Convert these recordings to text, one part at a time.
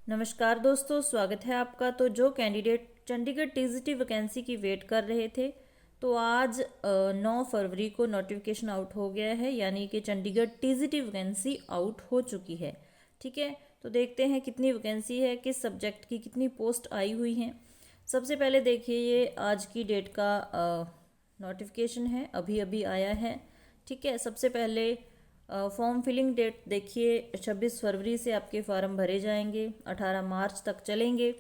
नमस्कार दोस्तों, स्वागत है आपका। तो जो कैंडिडेट चंडीगढ़ टीजीटी वैकेंसी की वेट कर रहे थे, तो आज 9 फरवरी को नोटिफिकेशन आउट हो गया है, यानी कि चंडीगढ़ टीजीटी वैकेंसी आउट हो चुकी है। ठीक है, तो देखते हैं कितनी वैकेंसी है, किस सब्जेक्ट की कितनी पोस्ट आई हुई हैं। सबसे पहले देखिए, ये आज की डेट का नोटिफिकेशन है, अभी अभी आया है। ठीक है, सबसे पहले फॉर्म फिलिंग डेट देखिए, 26 फरवरी से आपके फॉर्म भरे जाएंगे, 18 मार्च तक चलेंगे।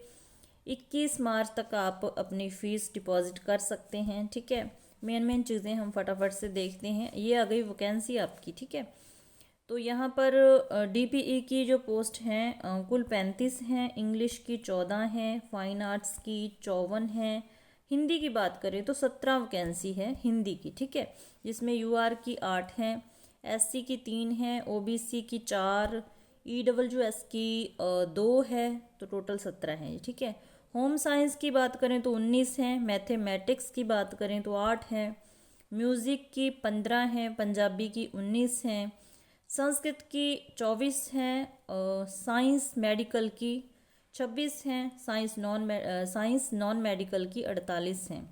21 मार्च तक आप अपनी फ़ीस डिपॉजिट कर सकते हैं। ठीक है, मेन चीज़ें हम फटाफट से देखते हैं। ये आ गई वैकेंसी आपकी। ठीक है, तो यहाँ पर डीपीई की जो पोस्ट हैं कुल 35 हैं, इंग्लिश की 14 हैं, फाइन आर्ट्स की 54 हैं। हिंदी की बात करें तो 17 वैकेंसी है हिंदी की। ठीक है, जिसमें यूआर की 8 हैं, एससी की 3 हैं, ओबीसी की 4, ईडब्ल्यूएस की 2 है, तो टोटल 17 हैं। ठीक है, होम साइंस की बात करें तो 19 हैं, मैथमेटिक्स की बात करें तो 8 हैं, म्यूज़िक की 15 हैं, पंजाबी की 19 हैं, संस्कृत की 24 हैं, साइंस मेडिकल की 26 हैं, साइंस नॉन मेडिकल की 48 हैं।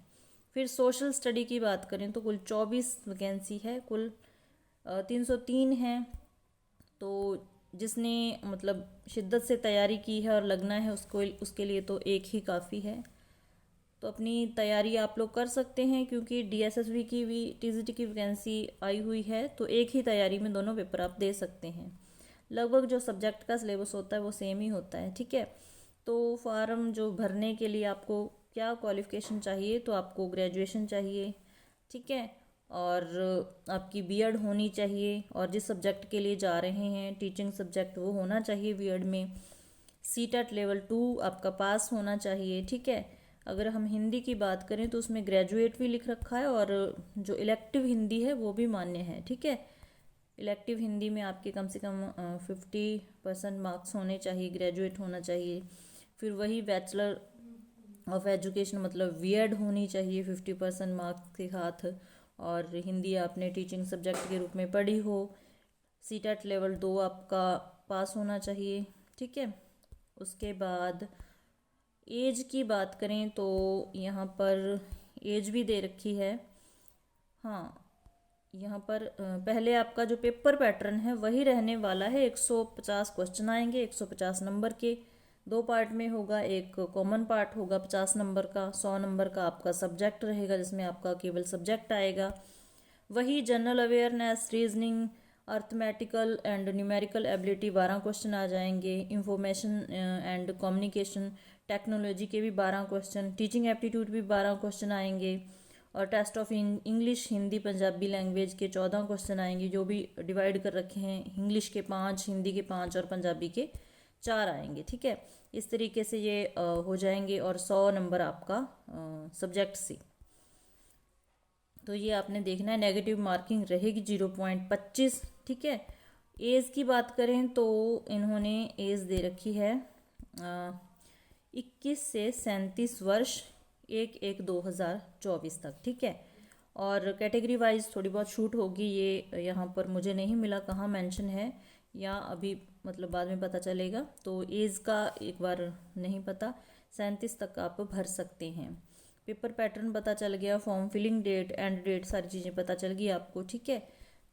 फिर सोशल स्टडी की बात करें तो कुल 24 वैकेंसी है, कुल 303 हैं। तो जिसने मतलब शिद्दत से तैयारी की है और लगना है उसको, उसके लिए तो एक ही काफ़ी है। तो अपनी तैयारी आप लोग कर सकते हैं, क्योंकि डीएसएसबी की भी टीजीटी की वैकेंसी आई हुई है, तो एक ही तैयारी में दोनों पेपर आप दे सकते हैं। लगभग जो सब्जेक्ट का सिलेबस होता है वो सेम ही होता है। ठीक है, तो फॉर्म जो भरने के लिए आपको क्या क्वालिफ़िकेशन चाहिए, तो आपको ग्रेजुएशन चाहिए। ठीक है, और आपकी बीएड होनी चाहिए, और जिस सब्जेक्ट के लिए जा रहे हैं टीचिंग सब्जेक्ट, वो होना चाहिए बीएड में। सीटेट लेवल 2 आपका पास होना चाहिए। ठीक है, अगर हम हिंदी की बात करें तो उसमें ग्रेजुएट भी लिख रखा है, और जो इलेक्टिव हिंदी है वो भी मान्य है। ठीक है, इलेक्टिव हिंदी में आपके कम से कम 50% मार्क्स होने चाहिए, ग्रेजुएट होना चाहिए। फिर वही बैचलर ऑफ एजुकेशन मतलब बीएड होनी चाहिए 50% मार्क्स के साथ, और हिंदी आपने टीचिंग सब्जेक्ट के रूप में पढ़ी हो। सीटेट लेवल 2 आपका पास होना चाहिए। ठीक है, उसके बाद एज की बात करें तो यहाँ पर एज भी दे रखी है। हाँ, यहाँ पर पहले आपका जो पेपर पैटर्न है वही रहने वाला है। 150 क्वेश्चन आएंगे, 150 नंबर के, 2 पार्ट में होगा। एक कॉमन पार्ट होगा 50 नंबर का, 100 नंबर का आपका सब्जेक्ट रहेगा, जिसमें आपका केवल सब्जेक्ट आएगा। वही general awareness, reasoning, arithmetical and numerical ability 12 question आ जाएंगे। इंफॉर्मेशन एंड कम्युनिकेशन टेक्नोलॉजी के भी 12 क्वेश्चन, टीचिंग एप्टीट्यूड भी 12 क्वेश्चन आएंगे, और test of English, Hindi Punjabi language के 14 क्वेश्चन आएंगे, जो भी डिवाइड कर रखे हैं। इंग्लिश के 5, हिंदी के 5 और पंजाबी के 4 आएंगे। ठीक है, इस तरीके से ये हो जाएंगे, और 100 नंबर आपका सब्जेक्ट से। तो ये आपने देखना है, नेगेटिव मार्किंग रहेगी 0.25। ठीक है, एज की बात करें तो इन्होंने एज दे रखी है 21 से 37 वर्ष, 1/1/2024 तक। ठीक है, और कैटेगरी वाइज थोड़ी बहुत छूट होगी, ये यहाँ पर मुझे नहीं मिला कहाँ मेंशन है, या अभी मतलब बाद में पता चलेगा। तो एज का एक बार नहीं पता, 37 तक आप भर सकते हैं। पेपर पैटर्न पता चल गया, form filling date, and date, सारी चीज़ें पता चल गई आपको। ठीक है,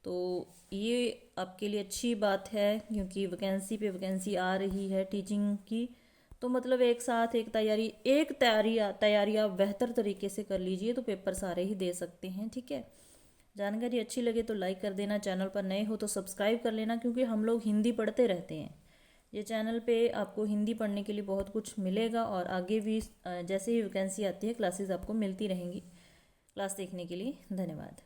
तो ये आपके लिए अच्छी बात है, क्योंकि वैकेंसी पे वैकेंसी आ रही है टीचिंग की। तो मतलब एक साथ तैयारी आप बेहतर तरीके से कर लीजिए, तो पेपर सारे ही दे सकते हैं। ठीक है, जानकारी अच्छी लगे तो लाइक कर देना, चैनल पर नए हो तो सब्सक्राइब कर लेना, क्योंकि हम लोग हिंदी पढ़ते रहते हैं। ये चैनल पे आपको हिंदी पढ़ने के लिए बहुत कुछ मिलेगा, और आगे भी जैसे ही वैकेंसी आती है क्लासेस आपको मिलती रहेंगी। क्लास देखने के लिए धन्यवाद।